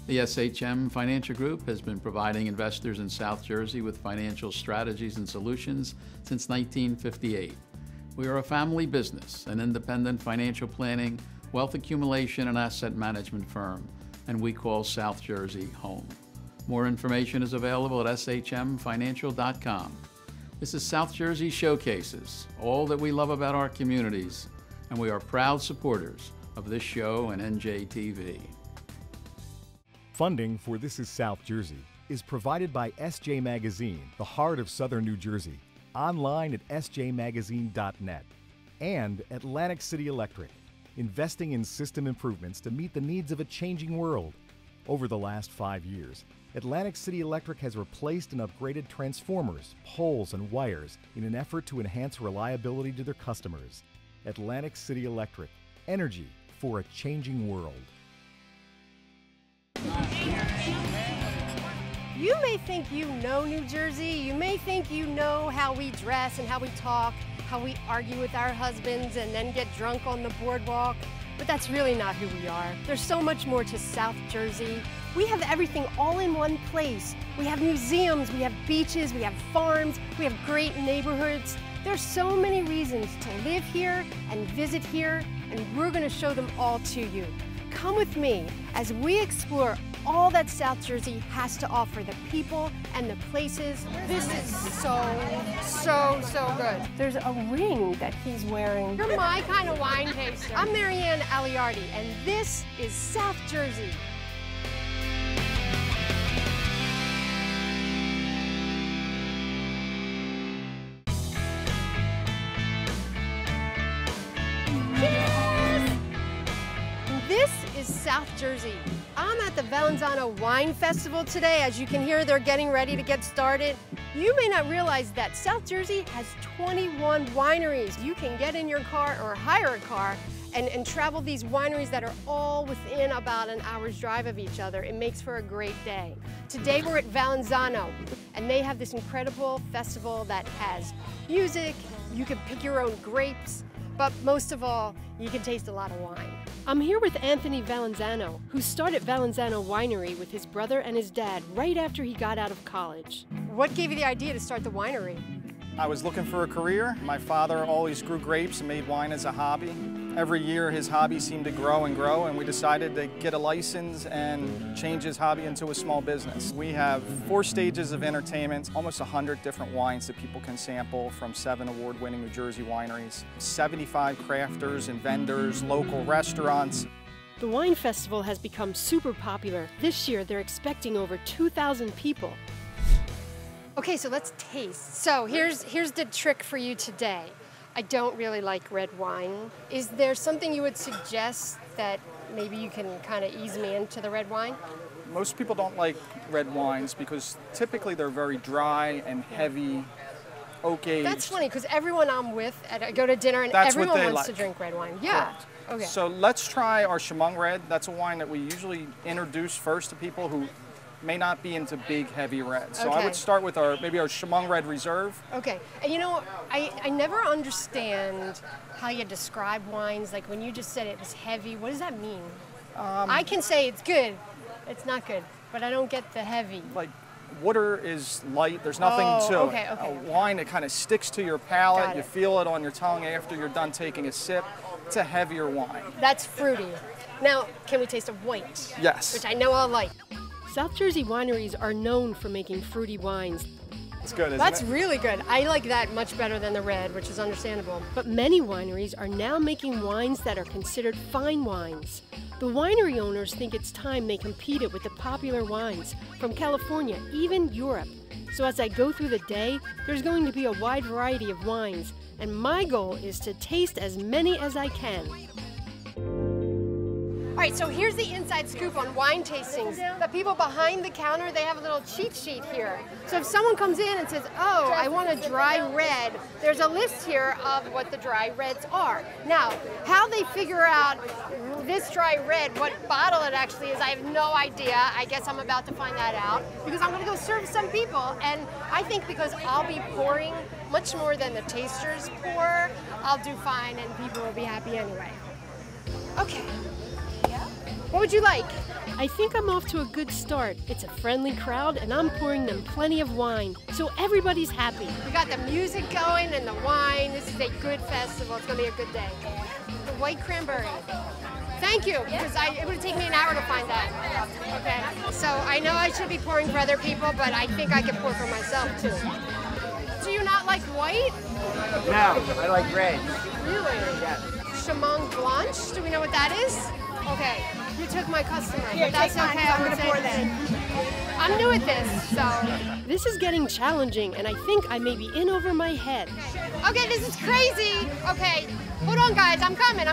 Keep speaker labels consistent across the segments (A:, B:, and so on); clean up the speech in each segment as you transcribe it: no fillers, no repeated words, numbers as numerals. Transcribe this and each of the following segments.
A: The SHM Financial Group has been providing investors in South Jersey with financial strategies and solutions since 1958. We are a family business, an independent financial planning, wealth accumulation, and asset management firm, and we call South Jersey home. More information is available at shmfinancial.com. This is South Jersey Showcases, all that we love about our communities, and we are proud supporters of this show and NJTV.
B: Funding for This is South Jersey is provided by SJ Magazine, the heart of Southern New Jersey, online at sjmagazine.net, and Atlantic City Electric, investing in system improvements to meet the needs of a changing world. Over the last 5 years, Atlantic City Electric has replaced and upgraded transformers, poles, and wires in an effort to enhance reliability to their customers. Atlantic City Electric, energy for a changing world.
C: You may think you know New Jersey. You may think you know how we dress and how we talk, how we argue with our husbands and then get drunk on the boardwalk. But that's really not who we are. There's so much more to South Jersey. We have everything all in one place. We have museums, we have beaches, we have farms, we have great neighborhoods. There's so many reasons to live here and visit here, and we're going to show them all to you. Come with me as we explore all that South Jersey has to offer, the people and the places. This is so good. There's a ring that he's wearing. You're my kind of wine taster. I'm Marianne Aleardi, and this is South Jersey. This is South Jersey. I'm at the Valenzano Wine Festival today. As you can hear, they're getting ready to get started. You may not realize that South Jersey has 21 wineries. You can get in your car or hire a car and travel these wineries that are all within about an hour's drive of each other. It makes for a great day. Today we're at Valenzano, and they have this incredible festival that has music. You can pick your own grapes, but most of all, you can taste a lot of wine. I'm here with Anthony Valenzano, who started Valenzano Winery with his brother and his dad right after he got out of college. What gave you the idea to start the winery?
D: I was looking for a career. My father always grew grapes and made wine as a hobby. Every year his hobby seemed to grow and grow, and we decided to get a license and change his hobby into a small business. We have 4 stages of entertainment, almost 100 different wines that people can sample from 7 award-winning New Jersey wineries, 75 crafters and vendors, local restaurants.
C: The wine festival has become super popular. This year they're expecting over 2,000 people. Okay, so let's taste. So here's the trick for you today. I don't really like red wine. Is there something you would suggest that maybe you can kind of ease me into the red wine?
D: Most people don't like red wines because typically they're very dry and heavy, oak-aged.
C: That's funny, because everyone I'm with, I go to dinner and
D: That's
C: everyone
D: what they
C: wants
D: like.
C: to drink red wine. Yeah.
D: Correct.
C: Okay.
D: So let's try our Chemung Red. That's a wine that we usually introduce first to people who may not be into big, heavy reds. So
C: Okay.
D: I would start with maybe our Chemung Red Reserve.
C: Okay, and you know, I never understand how you describe wines. Like when you just said it was heavy, what does that mean? I can say it's good, it's not good, but I don't get the heavy.
D: Like water is light, there's nothing to
C: okay,
D: it.
C: okay.
D: A wine that kind of sticks to your palate,
C: Got
D: you
C: it.
D: feel it on your tongue after you're done taking a sip. It's a heavier wine.
C: That's fruity. Now, can we taste a white?
D: Yes.
C: Which I know I'll like. South Jersey wineries are known for making fruity wines.
D: It's good, isn't
C: That's
D: it?
C: really good. I like that much better than the red, which is understandable. But many wineries are now making wines that are considered fine wines. The winery owners think it's time they competed with the popular wines from California, even Europe. So as I go through the day, there's going to be a wide variety of wines, and my goal is to taste as many as I can. All right, so here's the inside scoop on wine tastings. The people behind the counter, they have a little cheat sheet here. So if someone comes in and says, oh, I want a dry red, there's a list here of what the dry reds are. Now, how they figure out this dry red, what bottle it actually is, I have no idea. I guess I'm about to find that out because I'm gonna go serve some people. And I think because I'll be pouring much more than the tasters pour, I'll do fine and people will be happy anyway. Okay. What would you like? I think I'm off to a good start. It's a friendly crowd, and I'm pouring them plenty of wine, so everybody's happy. We got the music going and the wine. This is a good festival. It's going to be a good day. The white cranberry. Thank you, because it would take me an hour to find that. Okay, so I know I should be pouring for other people, but I think I can pour for myself, too. Do you not like white?
E: No, I like red.
C: Really?
E: Yeah.
C: Chamon Blanche, do we know what that is? Okay, you took my customer,
F: Here,
C: but that's
F: take mine,
C: okay.
F: I'm gonna pour them.
C: I'm new at this, so. This is getting challenging, and I think I may be in over my head. Okay, this is crazy. Okay, hold on, guys. I'm coming.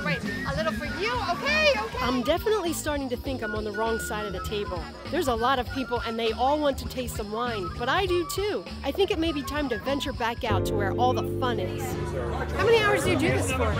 C: Wait, a little for you. Okay. I'm definitely starting to think I'm on the wrong side of the table. There's a lot of people, and they all want to taste some wine, but I do too. I think it may be time to venture back out to where all the fun is. How many hours do you do this for?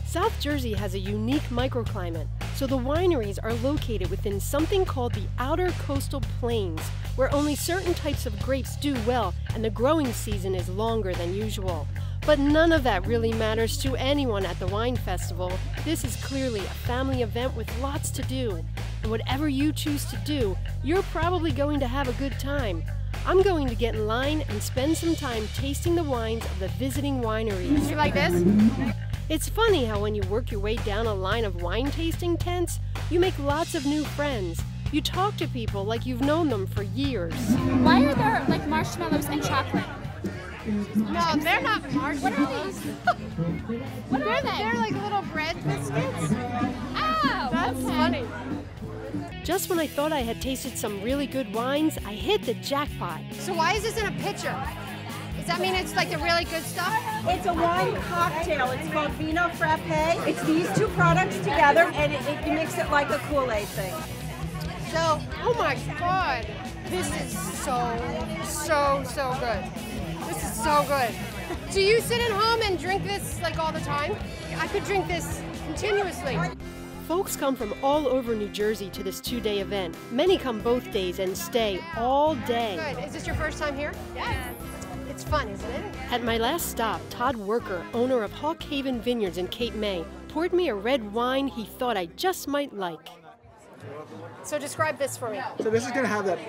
C: South Jersey has a unique microclimate, so the wineries are located within something called the Outer Coastal Plains, where only certain types of grapes do well and the growing season is longer than usual. But none of that really matters to anyone at the wine festival. This is clearly a family event with lots to do. And whatever you choose to do, you're probably going to have a good time. I'm going to get in line and spend some time tasting the wines of the visiting wineries. You like this? It's funny how when you work your way down a line of wine tasting tents, you make lots of new friends. You talk to people like you've known them for years.
F: Why are there like marshmallows and chocolate?
C: No, they're not marshmallows.
F: What are these? What are they?
C: They're like little bread biscuits.
F: Oh,
C: That's
F: okay.
C: funny. Just when I thought I had tasted some really good wines, I hit the jackpot. So why is this in a pitcher? Does that mean it's like the really good stuff?
G: It's a wine cocktail. It's called Vino Frappe. It's these two products together, and you mix it like a Kool-Aid thing.
C: So, oh my God, this is so good. This is so good. Do you sit at home and drink this like all the time? I could drink this continuously. Folks come from all over New Jersey to this two-day event. Many come both days and stay all day. Good. Is this your first time here? Yes. It's fun, isn't it? At my last stop, Todd Worker, owner of Hawk Haven Vineyards in Cape May, poured me a red wine he thought I just might like. So describe this for me.
H: So this is going to have that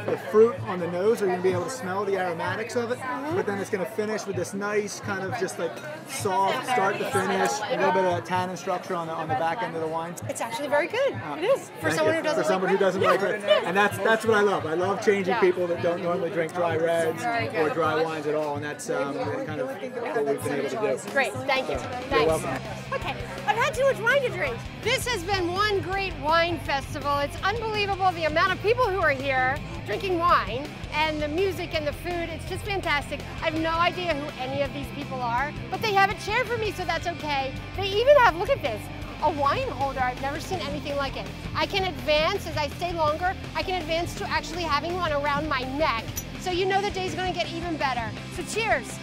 H: the fruit on the nose, where you're going to be able to smell the aromatics of it, but then it's going to finish with this nice kind of just like soft start to finish, a little bit of tannin structure on the back end of the wine.
C: It's actually very good. It is for someone who doesn't.
H: For someone who doesn't like red, and that's what I love. I love changing people that don't normally drink dry reds or dry wines at all, and that's kind of what we've been able to do.
C: Great, thank you. Thanks.
H: You're welcome.
C: Okay, I've had too much wine to drink. This has been one great wine festival. It's unbelievable the amount of people who are here drinking wine and the music and the food. It's just fantastic. I have no idea who any of these people are, but they have a chair for me, so that's okay. They even have, look at this, a wine holder. I've never seen anything like it. I can advance as I stay longer. I can advance to actually having one around my neck. So you know the day's gonna get even better. So cheers.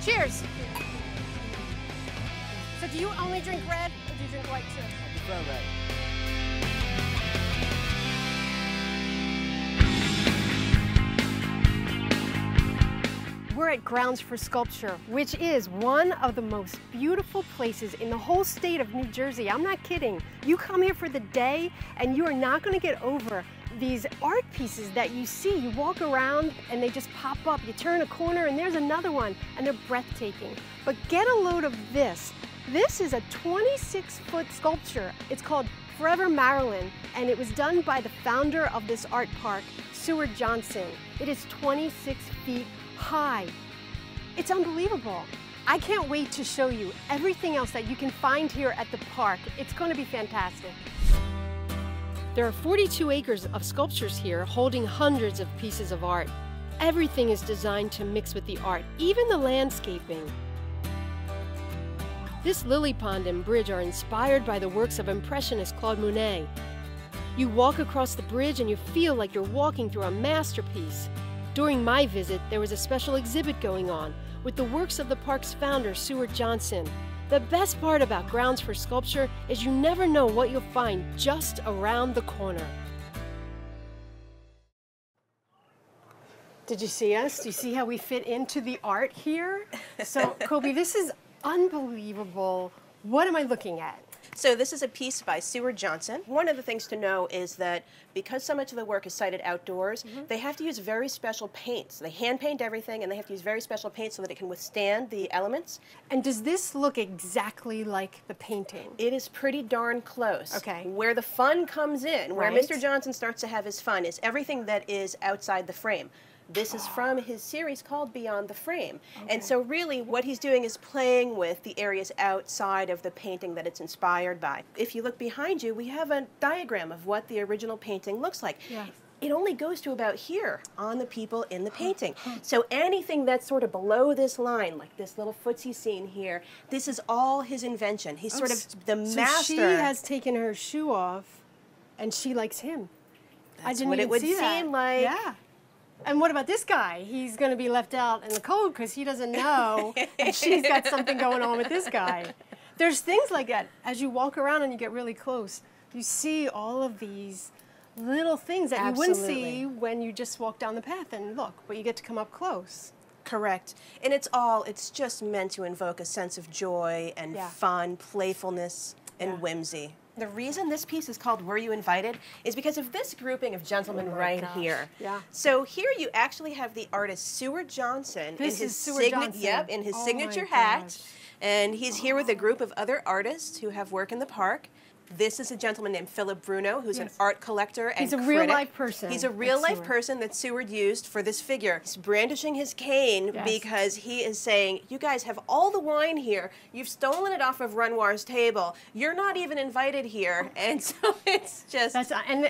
C: Cheers. So do you only drink red or do you drink white too?
E: I prefer red.
C: We're at Grounds for Sculpture, which is one of the most beautiful places in the whole state of New Jersey. I'm not kidding. You come here for the day and you are not going to get over these art pieces that you see. You walk around and they just pop up. You turn a corner and there's another one and they're breathtaking. But get a load of this. This is a 26-foot sculpture. It's called Forever Maryland, and it was done by the founder of this art park, Seward Johnson. It is 26 feet high. It's unbelievable. I can't wait to show you everything else that you can find here at the park. It's going to be fantastic. There are 42 acres of sculptures here holding hundreds of pieces of art. Everything is designed to mix with the art, even the landscaping. This lily pond and bridge are inspired by the works of Impressionist Claude Monet. You walk across the bridge and you feel like you're walking through a masterpiece. During my visit, there was a special exhibit going on with the works of the park's founder, Seward Johnson. The best part about Grounds for Sculpture is you never know what you'll find just around the corner. Did you see us? Do you see how we fit into the art here? So, Kobe, this is unbelievable. What am I looking at?
I: So this is a piece by Seward Johnson. One of the things to know is that because so much of the work is sited outdoors, they have to use very special paints. They hand paint everything, and they have to use very special paint so that it can withstand the elements.
C: And does this look exactly like the painting?
I: It is pretty darn close.
C: Okay.
I: Where the fun comes in, where
C: Right.
I: Mr. Johnson starts to have his fun, is everything that is outside the frame. This is from his series called Beyond the Frame. And so really what he's doing is playing with the areas outside of the painting that it's inspired by. If you look behind you, we have a diagram of what the original painting looks like.
C: Yeah.
I: It only goes to about here on the people in the painting. So anything that's sort of below this line, like this little footsie scene here, this is all his invention. He's sort of the master.
C: So she has taken her shoe off, and she likes him. I didn't
I: what
C: even
I: it would
C: see that.
I: seem like.
C: Yeah. And what about this guy? He's going to be left out in the cold because he doesn't know that she's got something going on with this guy. There's things like that. As you walk around and you get really close, you see all of these little things that you wouldn't see when you just walk down the path and look, but you get to come up close.
I: Correct. And it's just meant to invoke a sense of joy and fun, playfulness, and whimsy. The reason this piece is called Were You Invited is because of this grouping of gentlemen here.
C: Yeah.
I: So here you actually have the artist Seward Johnson
C: This
I: in
C: is
I: his
C: Seward Johnson.
I: Yep, in his
C: Oh
I: signature
C: my
I: hat.
C: gosh.
I: And he's here with a group of other artists who have work in the park. This is a gentleman named Philip Bruno, who's an art collector and
C: He's a
I: critic.
C: real-life person.
I: He's a real-life person that Seward used for this figure. He's brandishing his cane because he is saying, you guys have all the wine here. You've stolen it off of Renoir's table. You're not even invited here. And so it's just...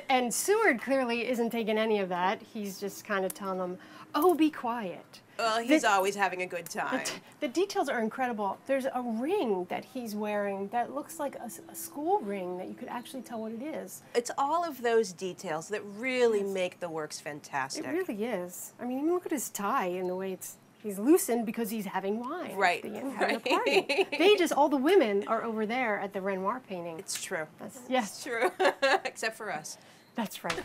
C: And Seward clearly isn't taking any of that. He's just kind of telling them, oh, be quiet.
I: Well, he's always having a good time.
C: The details are incredible. There's a ring that he's wearing that looks like a school ring that you could actually tell what it is.
I: It's all of those details that really make the works fantastic.
C: It really is. I mean, even look at his tie and the way he's loosened because he's having wine.
I: Right.
C: Having a party. All the women are over there at the Renoir painting.
I: It's true.
C: Yes.
I: It's true. Except for us.
C: That's right.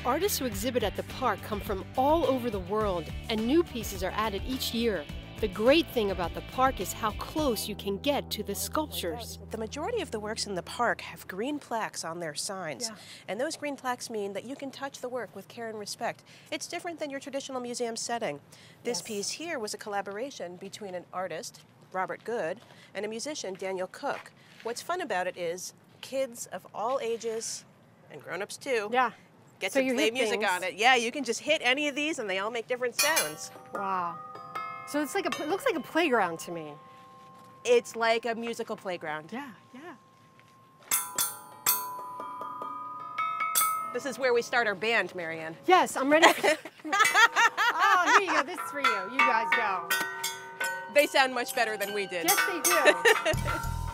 C: Artists who exhibit at the park come from all over the world, and new pieces are added each year. The great thing about the park is how close you can get to the sculptures.
I: The majority of the works in the park have green plaques on their signs. And those green plaques mean that you can touch the work with care and respect. It's different than your traditional museum setting. This piece here was a collaboration between an artist, Robert Good, and a musician, Daniel Cook. What's fun about it is kids of all ages, and grown-ups too, get to play music on it. Yeah, you can just hit any of these and they all make different sounds.
C: Wow. So it looks like a playground to me.
I: It's like a musical playground.
C: Yeah.
I: This is where we start our band, Marianne.
C: Yes, I'm ready. Oh, here you go. This is for you. You guys go.
I: They sound much better than we did.
C: Yes, they do.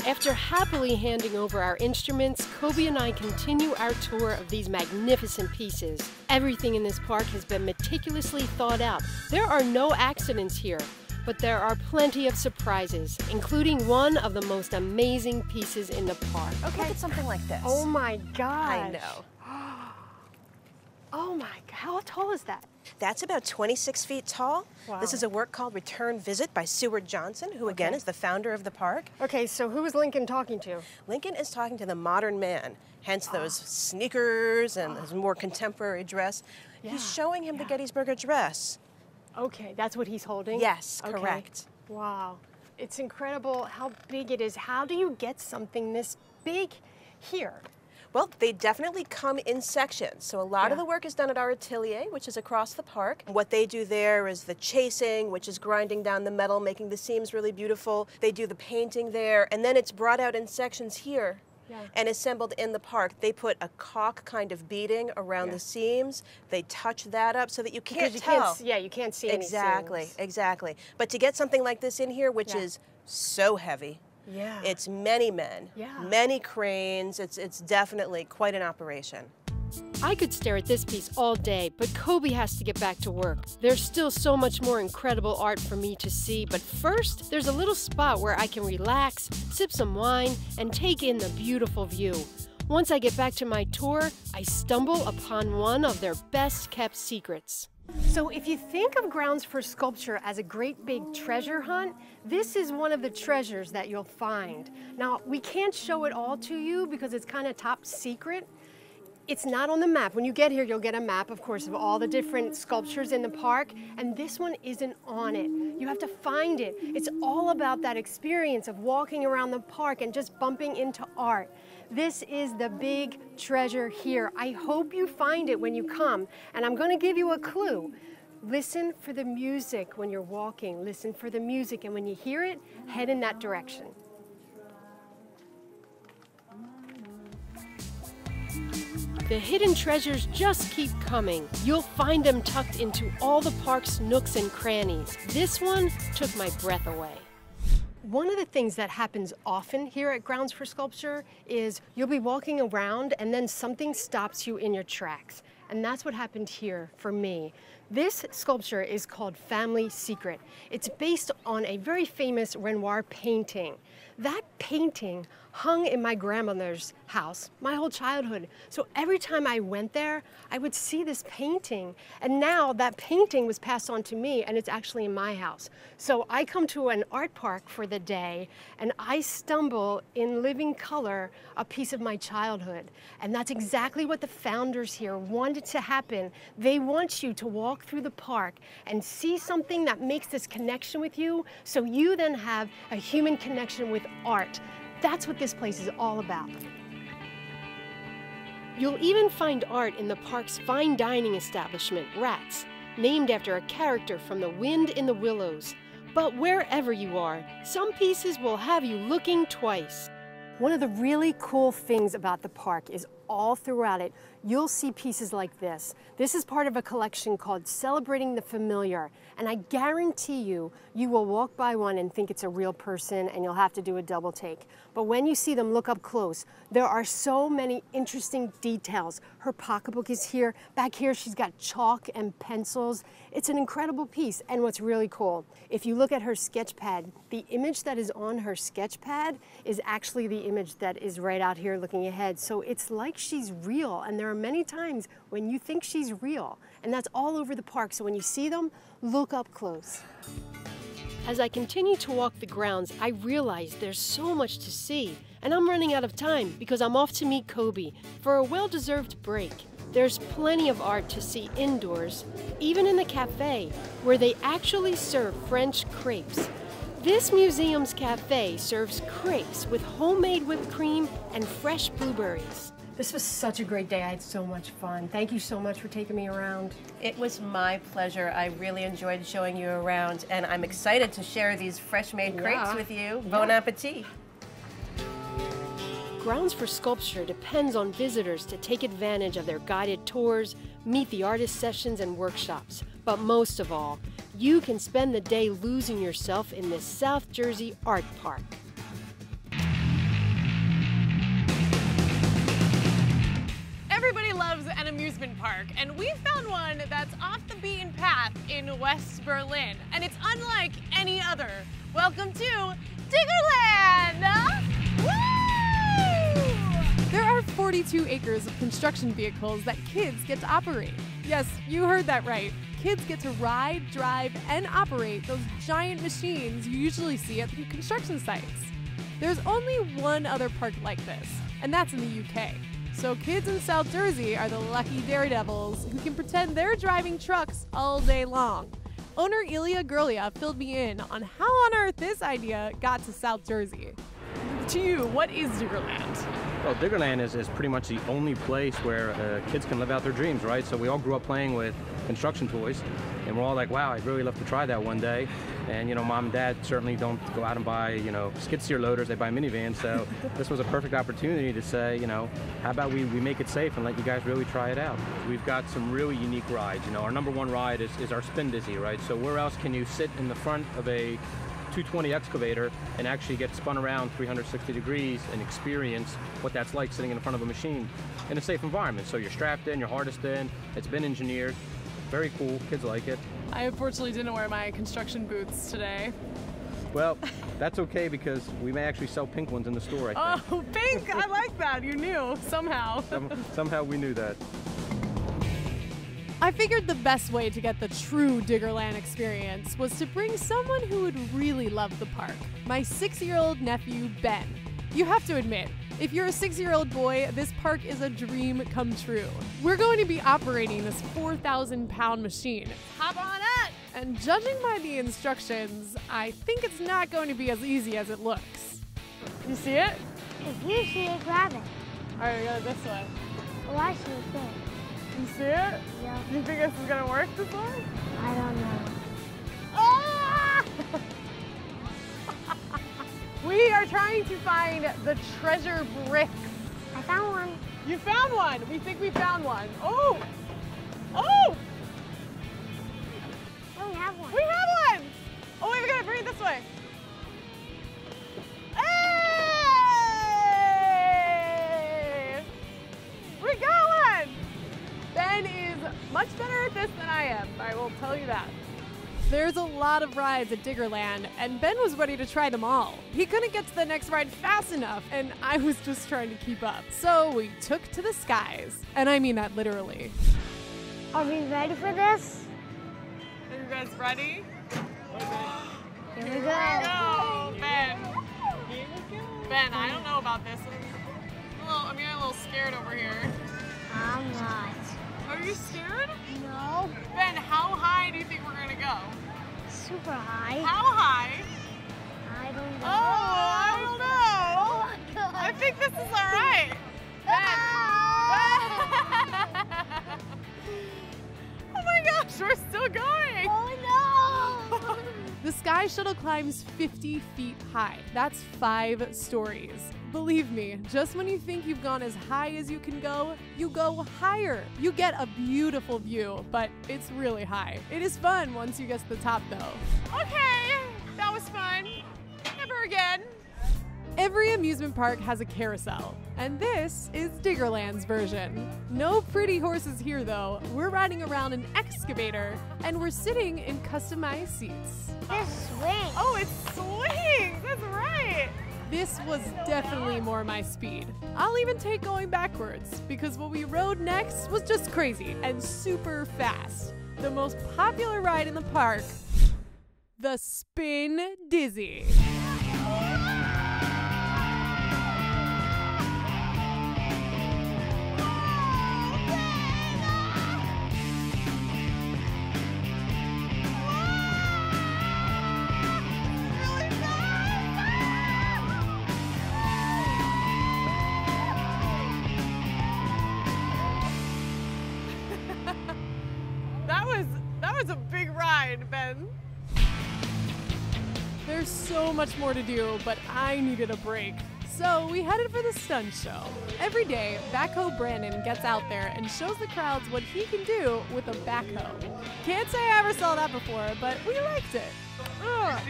C: After happily handing over our instruments, Kobe and I continue our tour of these magnificent pieces. Everything in this park has been meticulously thought out. There are no accidents here, but there are plenty of surprises, including one of the most amazing pieces in the park.
I: Okay. Look at something like this.
C: Oh my gosh.
I: I know.
C: Oh my God, how tall is that?
I: That's about 26 feet tall.
C: Wow.
I: This is a work called Return Visit by Seward Johnson, who again is the founder of the park.
C: Okay, so who is Lincoln talking to?
I: Lincoln is talking to the modern man, hence those sneakers and his more contemporary dress. He's showing him the Gettysburg Address.
C: Okay, that's what he's holding?
I: Yes, correct.
C: Wow. It's incredible how big it is. How do you get something this big here?
I: Well, they definitely come in sections. So a lot of the work is done at our atelier, which is across the park. What they do there is the chasing, which is grinding down the metal, making the seams really beautiful. They do the painting there, and then it's brought out in sections here and assembled in the park. They put a caulk kind of beading around the seams. They touch that up so that you can't tell.
C: You can't see any seams.
I: Exactly. But to get something like this in here, which is so heavy, it's many men, many cranes. It's definitely quite an operation.
C: I could stare at this piece all day, but Kobe has to get back to work. There's still so much more incredible art for me to see, but first, there's a little spot where I can relax, sip some wine, and take in the beautiful view. Once I get back to my tour, I stumble upon one of their best-kept secrets. So if you think of Grounds for Sculpture as a great big treasure hunt, this is one of the treasures that you'll find. Now, we can't show it all to you because it's kind of top secret. It's not on the map. When you get here, you'll get a map, of course, of all the different sculptures in the park, and this one isn't on it. You have to find it. It's all about that experience of walking around the park and just bumping into art. This is the big treasure here. I hope you find it when you come, and I'm going to give you a clue. Listen for the music when you're walking. Listen for the music, and when you hear it, head in that direction. The hidden treasures just keep coming. You'll find them tucked into all the park's nooks and crannies. This one took my breath away. One of the things that happens often here at Grounds for Sculpture is you'll be walking around and then something stops you in your tracks. And that's what happened here for me. This sculpture is called Family Secret. It's based on a very famous Renoir painting. That painting hung in my grandmother's house my whole childhood. So every time I went there, I would see this painting. And now that painting was passed on to me, and it's actually in my house. So I come to an art park for the day, and I stumble in living color a piece of my childhood. And that's exactly what the founders here wanted to happen. They want you to walk through the park and see something that makes this connection with you, so you then have a human connection with art. That's what this place is all about. You'll even find art in the park's fine dining establishment, Rats, named after a character from The Wind in the Willows. But wherever you are, some pieces will have you looking twice. One of the really cool things about the park is all throughout it, you'll see pieces like this. This is part of a collection called Celebrating the Familiar, and I guarantee you, you will walk by one and think it's a real person and you'll have to do a double take. But when you see them look up close, there are so many interesting details. Her pocketbook is here. Back here, she's got chalk and pencils. It's an incredible piece, and what's really cool, if you look at her sketch pad, the image that is on her sketch pad is actually the image that is right out here looking ahead. So it's like she's real, and there are many times when you think she's real, and that's all over the park. So when you see them, look up close. As I continue to walk the grounds, I realize there's so much to see, and I'm running out of time because I'm off to meet Kobe for a well-deserved break. There's plenty of art to see indoors, even in the cafe, where they actually serve French crepes. This museum's cafe serves crepes with homemade whipped cream and fresh blueberries. This was such a great day. I had so much fun. Thank you so much for taking me around.
I: It was my pleasure. I really enjoyed showing you around, and I'm excited to share these fresh-made crepes with you. Bon appetit.
C: Grounds for Sculpture depends on visitors to take advantage of their guided tours, meet the artist sessions and workshops. But most of all, you can spend the day losing yourself in this South Jersey art park.
J: Everybody loves an amusement park, and we found one that's off the beaten path in West Berlin, and it's unlike any other. Welcome to Diggerland! Woo! There are 42 acres of construction vehicles that kids get to operate. Yes, you heard that right. Kids get to ride, drive, and operate those giant machines you usually see at construction sites. There's only one other park like this, and that's in the UK. So kids in South Jersey are the lucky daredevils who can pretend they're driving trucks all day long. Owner Ilya Gurlia filled me in on how on earth this idea got to South Jersey. To you, what is Diggerland?
K: Well, Diggerland is pretty much the only place where kids can live out their dreams, right? So we all grew up playing with construction toys, and we're all like, wow, I'd really love to try that one day. And, you know, mom and dad certainly don't go out and buy, you know, skid steer loaders, they buy minivans. So this was a perfect opportunity to say, you know, how about we make it safe and let you guys really try it out. We've got some really unique rides. You know, our #1 ride is our Spin Dizzy, right? So where else can you sit in the front of a 220 excavator and actually get spun around 360 degrees and experience what that's like sitting in front of a machine in a safe environment. So you're strapped in, you're harnessed in, it's been engineered. Very cool, kids like it.
J: I unfortunately didn't wear my construction boots today.
K: Well, that's okay because we may actually sell pink ones in the store, I think.
J: Oh, pink! I like that. You knew, somehow.
K: Somehow we knew that.
J: I figured the best way to get the true Diggerland experience was to bring someone who would really love the park, my 6-year-old nephew, Ben. You have to admit, if you're a 6-year-old boy, this park is a dream come true. We're going to be operating this 4,000-pound machine. Hop on it! And judging by the instructions, I think it's not going to be as easy as it looks. You see it?
L: If you see it, grab it.
J: All right, we go this way.
L: Well, I see it there.
J: You see it?
L: Yeah.
J: Do you think this is gonna work this way?
L: I don't know.
J: Ah! We are trying to find the treasure bricks.
L: I found one.
J: You found one. We think we found one. Oh! Oh!
L: Oh, we have one.
J: We have one! Oh, wait, we gotta bring it this way. Hey! We got one! Ben is much better at this than I am, I will tell you that. There's a lot of rides at Diggerland, and Ben was ready to try them all. He couldn't get to the next ride fast enough, and I was just trying to keep up. So we took to the skies, and I mean that literally.
L: Are we ready for this?
J: Are you guys ready?
L: Here we go.
J: Go, Ben. Ben, I don't know about this. I'm getting a little scared over here.
L: I'm not.
J: Are you scared?
L: No.
J: Ben, how high do you think we're gonna go?
L: Super high.
J: How high?
L: I don't know.
J: Oh, I don't know.
L: Oh my God.
J: I think this is all right. Ben. Oh my gosh, we're still going.
L: Oh no.
J: The Sky Shuttle climbs 50 feet high. That's 5 stories. Believe me, just when you think you've gone as high as you can go, you go higher. You get a beautiful view, but it's really high. It is fun once you get to the top though. Okay, that was fun. Never again. Every amusement park has a carousel, and this is Diggerland's version. No pretty horses here though. We're riding around an excavator, and we're sitting in customized seats.
L: This swings.
J: Oh, it swings, that's right. This was definitely more my speed. I'll even take going backwards, because what we rode next was just crazy and super fast. The most popular ride in the park, the Spin Dizzy. That was a big ride, Ben. There's so much more to do, but I needed a break. So we headed for the stunt show. Every day, backhoe Brandon gets out there and shows the crowds what he can do with a backhoe. Can't say I ever saw that before, but we liked it. Ugh.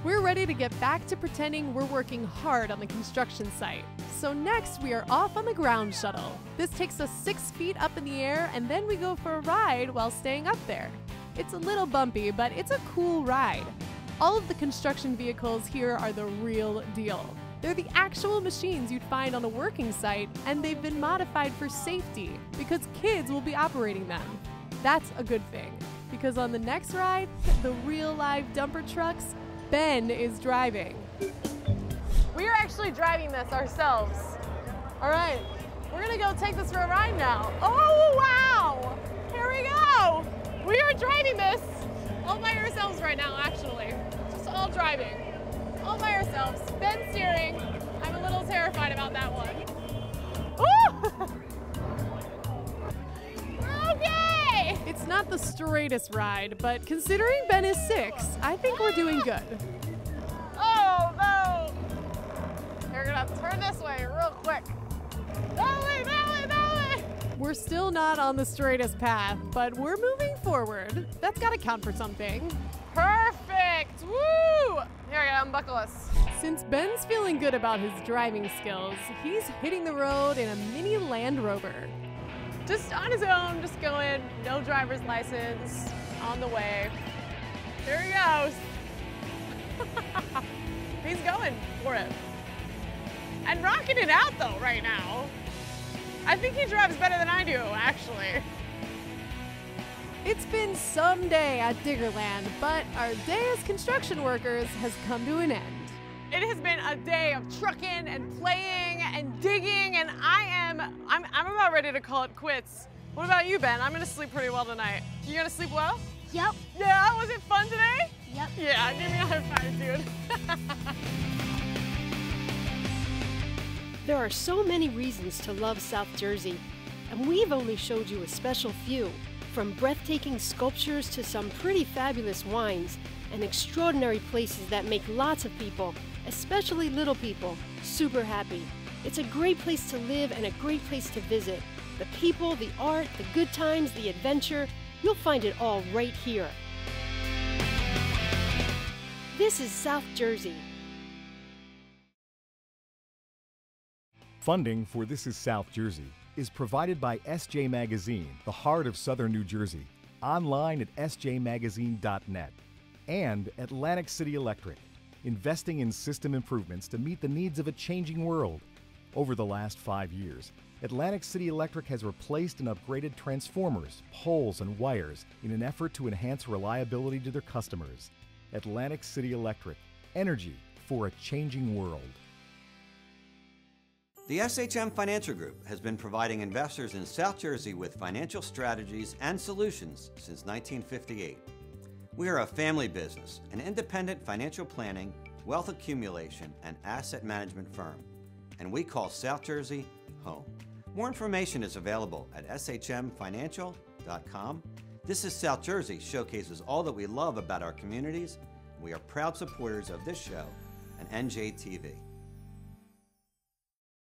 J: We're ready to get back to pretending we're working hard on the construction site. So next we are off on the ground shuttle. This takes us 6 feet up in the air, and then we go for a ride while staying up there. It's a little bumpy, but it's a cool ride. All of the construction vehicles here are the real deal. They're the actual machines you'd find on a working site, and they've been modified for safety because kids will be operating them. That's a good thing, because on the next ride, the real live dumper trucks, Ben is driving. We are actually driving this ourselves. All right, we're gonna go take this for a ride now. Oh, wow! Here we go! We are driving this all by ourselves right now, actually. Just all driving, all by ourselves. Ben steering. I'm a little terrified about that one. Okay! It's not the straightest ride, but considering Ben is 6, I think we're doing good. Oh, no! You're gonna have to turn this way real quick. That way, that way, that way! We're still not on the straightest path, but we're moving forward. That's gotta count for something. Perfect! Woo! Here, I gotta unbuckle us. Since Ben's feeling good about his driving skills, he's hitting the road in a mini Land Rover. Just on his own, just going, no driver's license, on the way. There he goes. He's going for it. And rocking it out though right now.
M: I think he drives better than I do, actually.
J: It's been some day at Diggerland, but our day as construction workers has come to an end.
M: It has been a day of trucking and playing and digging, and I'm about ready to call it quits. What about you, Ben? I'm gonna sleep pretty well tonight. You gonna sleep well?
L: Yep.
M: Yeah, was it fun today?
L: Yep.
M: Yeah, give me a high five, dude.
C: There are so many reasons to love South Jersey, and we've only showed you a special few, from breathtaking sculptures to some pretty fabulous wines and extraordinary places that make lots of people, especially little people, super happy. It's a great place to live and a great place to visit. The people, the art, the good times, the adventure, you'll find it all right here. This is South Jersey.
B: Funding for This is South Jersey is provided by SJ Magazine, the heart of Southern New Jersey, online at sjmagazine.net, and Atlantic City Electric, investing in system improvements to meet the needs of a changing world. Over the last 5 years, Atlantic City Electric has replaced and upgraded transformers, poles, and wires in an effort to enhance reliability to their customers. Atlantic City Electric, energy for a changing world.
N: The SHM Financial Group has been providing investors in South Jersey with financial strategies and solutions since 1958. We are a family business, an independent financial planning, wealth accumulation, and asset management firm, and we call South Jersey home. More information is available at shmfinancial.com. This is South Jersey showcases all that we love about our communities. We are proud supporters of this show and NJTV.